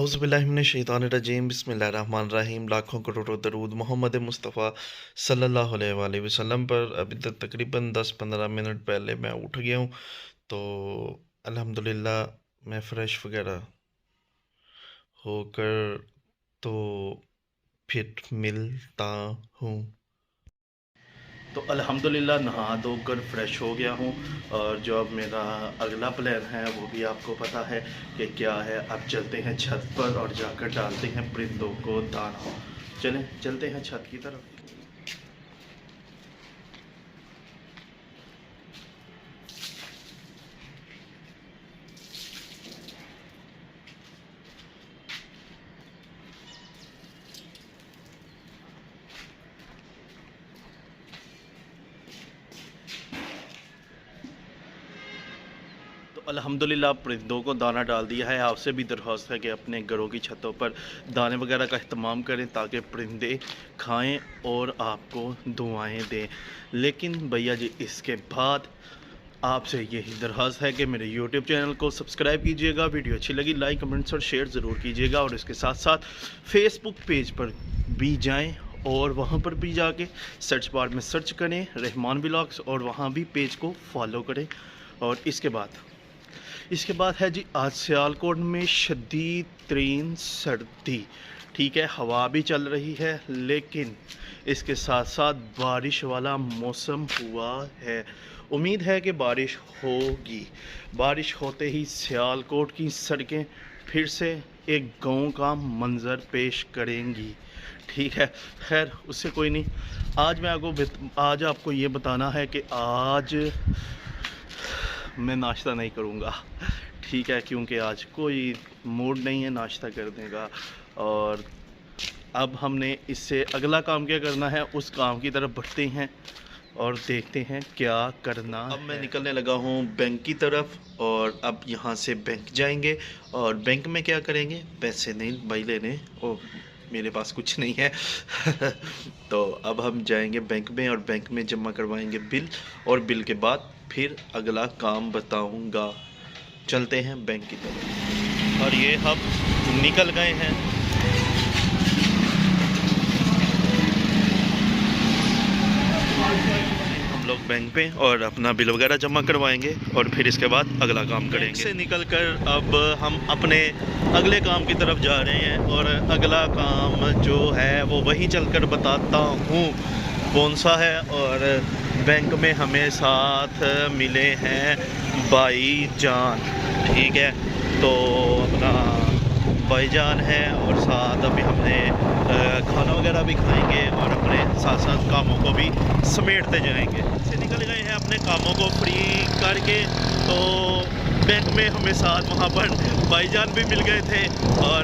औज़ुबिल्लाहिमिनश्शैतानिर्रजीम बिस्मिल्लाहिर्रहमानिर्रहीम। लाखों करोड़ों दरूद मोहम्मद मुस्तफ़ा सल्लल्लाहु अलैहि वसल्लम पर। अभी तक तकरीबन 10-15 मिनट पहले मैं उठ गया हूँ, तो अल्हम्दुलिल्लाह मैं फ़्रेश वगैरह होकर तो फिर मिलता हूँ। तो अल्हम्दुलिल्लाह नहा धोकर फ़्रेश हो गया हूँ, और जो अब मेरा अगला प्लान है वो भी आपको पता है कि क्या है। अब चलते हैं छत पर और जाकर डालते हैं परिंदों को दाना। चलें चलते हैं छत की तरफ। तो अल्हम्दुलिल्लाह परिंदों को दाना डाल दिया है। आपसे भी दरख्वास्त है कि अपने घरों की छतों पर दाने वगैरह का अहतमाम करें ताकि परिंदे खाएं और आपको दुआएं दें। लेकिन भैया जी, इसके बाद आपसे यही दरख्वास्त है कि मेरे यूट्यूब चैनल को सब्सक्राइब कीजिएगा, वीडियो अच्छी लगी लाइक कमेंट्स और शेयर ज़रूर कीजिएगा, और इसके साथ साथ फेसबुक पेज पर भी जाएं और वहां पर भी जाके सर्च बार में सर्च करें रहमान व्लॉग्स, और वहां भी पेज को फॉलो करें। और इसके बाद है जी, आज सियालकोट में शदीद तरीन सर्दी, ठीक है, हवा भी चल रही है, लेकिन इसके साथ साथ बारिश वाला मौसम हुआ है। उम्मीद है कि बारिश होगी। बारिश होते ही सियालकोट की सड़कें फिर से एक गांव का मंजर पेश करेंगी, ठीक है। खैर, उससे कोई नहीं। आज आपको ये बताना है कि आज मैं नाश्ता नहीं करूँगा, ठीक है, क्योंकि आज कोई मूड नहीं है नाश्ता करने का। और अब हमने इससे अगला काम क्या करना है, उस काम की तरफ बढ़ते हैं और देखते हैं क्या करना। अब मैं निकलने लगा हूँ बैंक की तरफ, और अब यहाँ से बैंक जाएंगे। और बैंक में क्या करेंगे, पैसे नहीं भाई लेने, ओ मेरे पास कुछ नहीं है तो अब हम जाएंगे बैंक में, और बैंक में जमा करवाएंगे बिल, और बिल के बाद फिर अगला काम बताऊंगा। चलते हैं बैंक की तरफ। और ये हम निकल गए हैं। हम लोग बैंक पे और अपना बिल वगैरह जमा करवाएंगे, और फिर इसके बाद अगला काम करेंगे। बैंक से निकलकर अब हम अपने अगले काम की तरफ जा रहे हैं, और अगला काम जो है वो वहीं चलकर बताता हूँ कौन सा है। और बैंक में हमें साथ मिले हैं भाईजान, ठीक है, तो अपना भाईजान है, और साथ अभी हमने खाना वगैरह भी खाएंगे, और अपने साथ साथ कामों को भी समेटते जाएंगे। से निकल गए हैं अपने कामों को फ्री करके, तो बैंक में हमें साथ वहाँ पर भाईजान भी मिल गए थे, और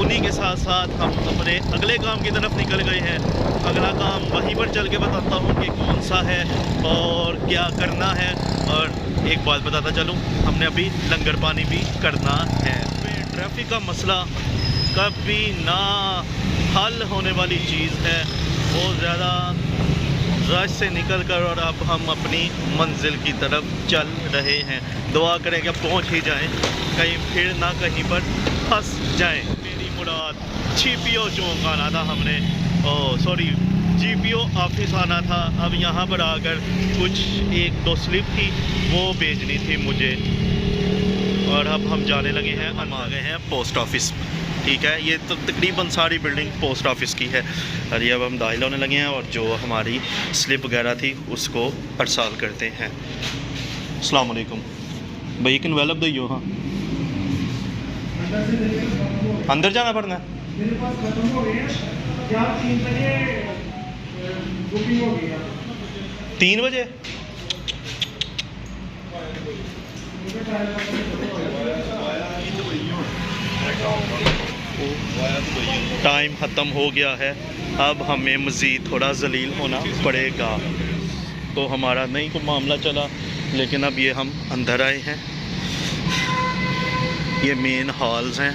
उन्हीं के साथ साथ हम अपने अगले काम की तरफ निकल गए हैं। अगला काम वहीं पर चल के बताता हूँ कि कौन सा है और क्या करना है। और एक बात बताता चलूँ, हमने अभी लंगर पानी भी करना है। ट्रैफिक का मसला कभी ना हल होने वाली चीज़ है, बहुत ज़्यादा रश से निकल कर, और अब हम अपनी मंजिल की तरफ चल रहे हैं। दुआ करें कि पहुंच ही जाएं, कहीं फिर ना कहीं पर फंस जाएं। मेरी मुराद GPO चौक आना था, हमने GPO ऑफिस आना था। अब यहाँ पर आकर कुछ 1-2 स्लिप थी, वो भेजनी थी मुझे, और अब हम जाने लगे हैं। हम आ गए हैं पोस्ट ऑफिस, ठीक है, ये तो तकरीबन सारी बिल्डिंग पोस्ट ऑफिस की है। और ये अब हम दाखिल होने लगे हैं, और जो हमारी स्लिप वगैरह थी उसको अरसाल करते हैं। अस्सलाम वालेकुम भाई, कैन वेलअप दो। हाँ, अंदर जाना पड़ना है। 3 बजे टाइम ख़त्म हो गया है। अब हमें मज़ीद थोड़ा जलील होना पड़ेगा। तो हमारा नहीं कोई मामला चला, लेकिन अब ये हम अंदर आए हैं। ये मेन हॉल्स हैं,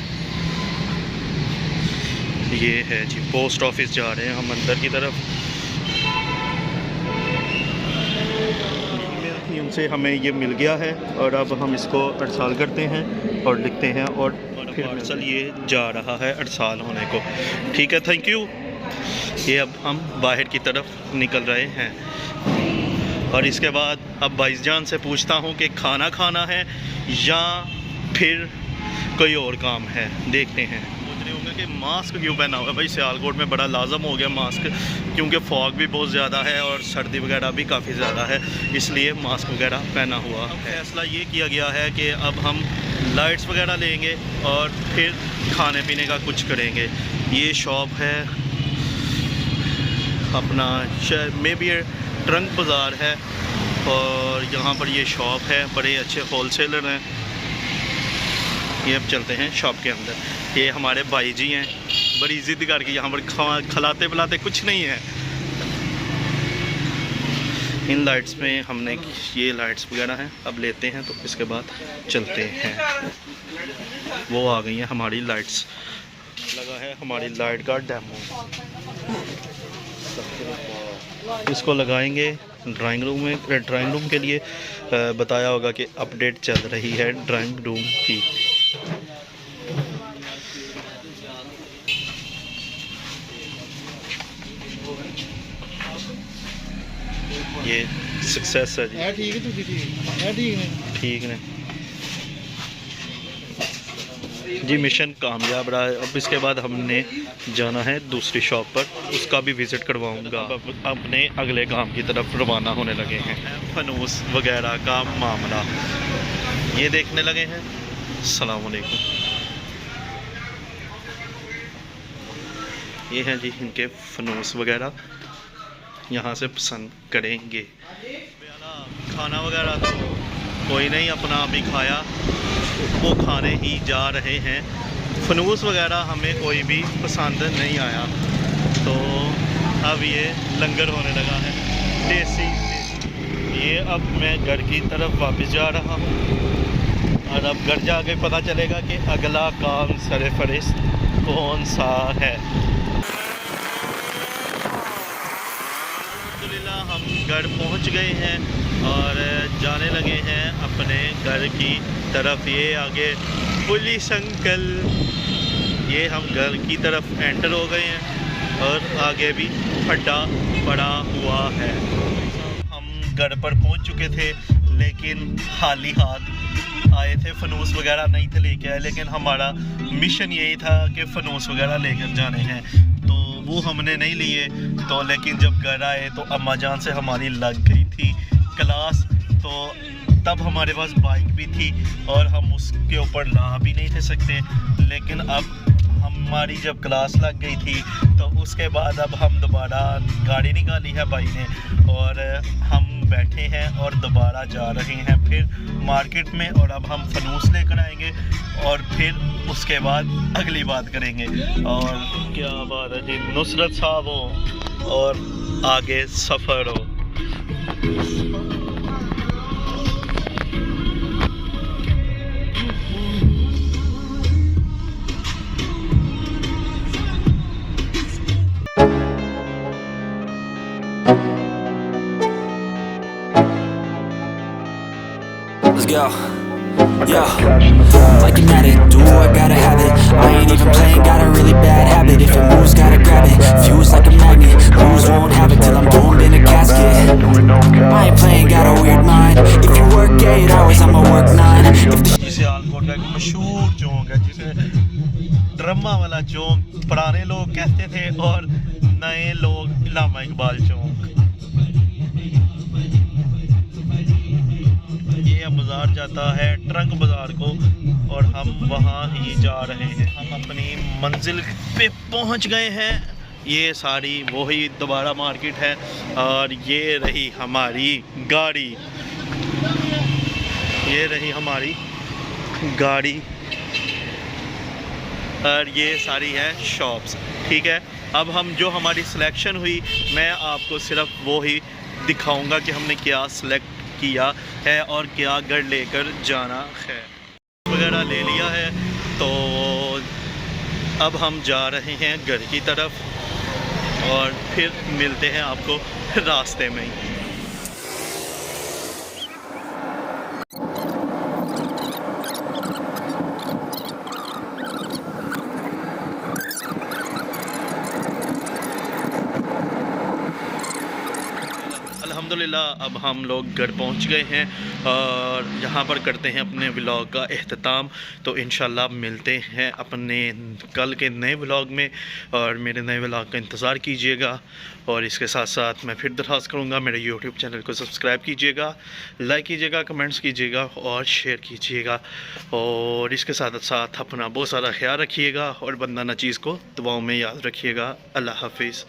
ये है जी पोस्ट ऑफिस। जा रहे हैं हम अंदर की तरफ। उनसे हमें ये मिल गया है, और अब हम इसको अरसाल करते हैं और लिखते हैं, और पार्सल ये जा रहा है अरसाल होने को। ठीक है, थैंक यू। ये अब हम बाहर की तरफ निकल रहे हैं और इसके बाद अब भाईजान से पूछता हूँ कि खाना खाना है या फिर कोई और काम है, देखते हैं। पूछ रहे होंगे कि मास्क क्यों पहना हुआ है। भाई सियालकोट में बड़ा लाजम हो गया मास्क, क्योंकि फॉग भी बहुत ज़्यादा है और सर्दी वगैरह भी काफ़ी ज़्यादा है, इसलिए मास्क वगैरह पहना हुआ है। फैसला ये किया गया है कि अब हम लाइट्स वगैरह लेंगे और फिर खाने पीने का कुछ करेंगे। ये शॉप है अपना मे बी ट्रंक बाज़ार है और यहाँ पर ये शॉप है, बड़े अच्छे होलसेलर हैं। ये अब चलते हैं शॉप के अंदर। ये हमारे भाई जी हैं, बड़ी ज़िद करके यहाँ पर खिलाते पिलाते कुछ नहीं है। इन लाइट्स में हमने ये लाइट्स वगैरह हैं, अब लेते हैं तो इसके बाद चलते हैं। वो आ गई हैं हमारी लाइट्स, लगा है हमारी लाइट का डेमो। इसको लगाएंगे ड्राइंग रूम में। ड्राइंग रूम के लिए बताया होगा कि अपडेट चल रही है ड्राइंग रूम की। ये सक्सेस है जी, ठीक है जी, मिशन कामयाब रहा है। अब इसके बाद हमने जाना है दूसरी शॉप पर, उसका भी विज़िट करवाऊंगा। अब अपने अगले काम की तरफ रवाना होने लगे हैं। फनूस वगैरह का मामला ये देखने लगे हैं। अस्सलाम वालेकुम। ये हैं जी इनके फनूस वगैरह, यहाँ से पसंद करेंगे। खाना वगैरह तो कोई नहीं, अपना अभी खाया, वो खाने ही जा रहे हैं। फनूस वगैरह हमें कोई भी पसंद नहीं आया, तो अब ये लंगर होने लगा है देसी। ये अब मैं घर की तरफ वापस जा रहा हूँ और अब घर जाके पता चलेगा कि अगला काम सरफरिस्त कौन सा है। अल्हम्दुलिल्लाह हम घर पहुँच गए हैं और जाने लगे हैं अपने घर की तरफ। ये आगे पुलिस अंकल, ये हम घर की तरफ एंटर हो गए हैं और आगे भी खड्डा पड़ा हुआ है। हम घर पर पहुंच चुके थे, लेकिन खाली हाथ आए थे, फनूस वगैरह नहीं थे लेके आए, लेकिन हमारा मिशन यही था कि फ़नूस वगैरह लेकर जाने हैं, तो वो हमने नहीं लिए। तो लेकिन जब घर आए तो अम्मा जान से हमारी लग गई थी क्लास, तो तब हमारे पास बाइक भी थी और हम उसके ऊपर ला भी नहीं थे सकते। लेकिन अब हमारी जब क्लास लग गई थी तो उसके बाद अब हम दोबारा गाड़ी निकाली है भाई ने और हम बैठे हैं और दोबारा जा रहे हैं फिर मार्केट में, और अब हम फनूस लेकर आएंगे और फिर उसके बाद अगली बात करेंगे। और क्या बात है जी, नुसरत साहब हो और आगे सफ़र हो। Let's go. Yo, like an addict, do I gotta have it. I ain't even playing, got a really bad habit. If it moves, gotta grab it. Fuse like a magnet, lose, won't have it till I'm doomed in a casket. I ain't playing, got a weird mind. If you work 8 hours, I'ma work 9. If the Sialkot का एक मशहूर चौक है जिसे drama वाला चौक पुराने लोग कहते थे और नए लोग इलामा इकबाल चौक। ये बाज़ार जाता है ट्रंक बाज़ार को और हम वहाँ ही जा रहे हैं। हम अपनी मंजिल पे पहुँच गए हैं। ये सारी वही दोबारा मार्केट है और ये रही हमारी गाड़ी, ये रही हमारी गाड़ी और ये सारी है शॉप्स। ठीक है, अब हम जो हमारी सिलेक्शन हुई मैं आपको सिर्फ वो ही दिखाऊंगा कि हमने क्या सिलेक्ट किया है और क्या घर लेकर जाना है। वगैरह ले लिया है तो अब हम जा रहे हैं घर की तरफ और फिर मिलते हैं आपको रास्ते में ही। अल्हम्दुलिल्लाह अब हम लोग घर पहुंच गए हैं और यहाँ पर करते हैं अपने व्लॉग का एख्तिताम। तो इंशाल्लाह मिलते हैं अपने कल के नए व्लॉग में और मेरे नए व्लॉग का इंतज़ार कीजिएगा। और इसके साथ साथ मैं फिर दरख्वास्त करूँगा मेरे यूट्यूब चैनल को सब्सक्राइब कीजिएगा, लाइक कीजिएगा, कमेंट्स कीजिएगा और शेयर कीजिएगा। और इसके साथ साथ अपना बहुत सारा ख्याल रखिएगा और बंदा नचीज़ को दुआओं में याद रखिएगा। अल्लाह हाफिज़।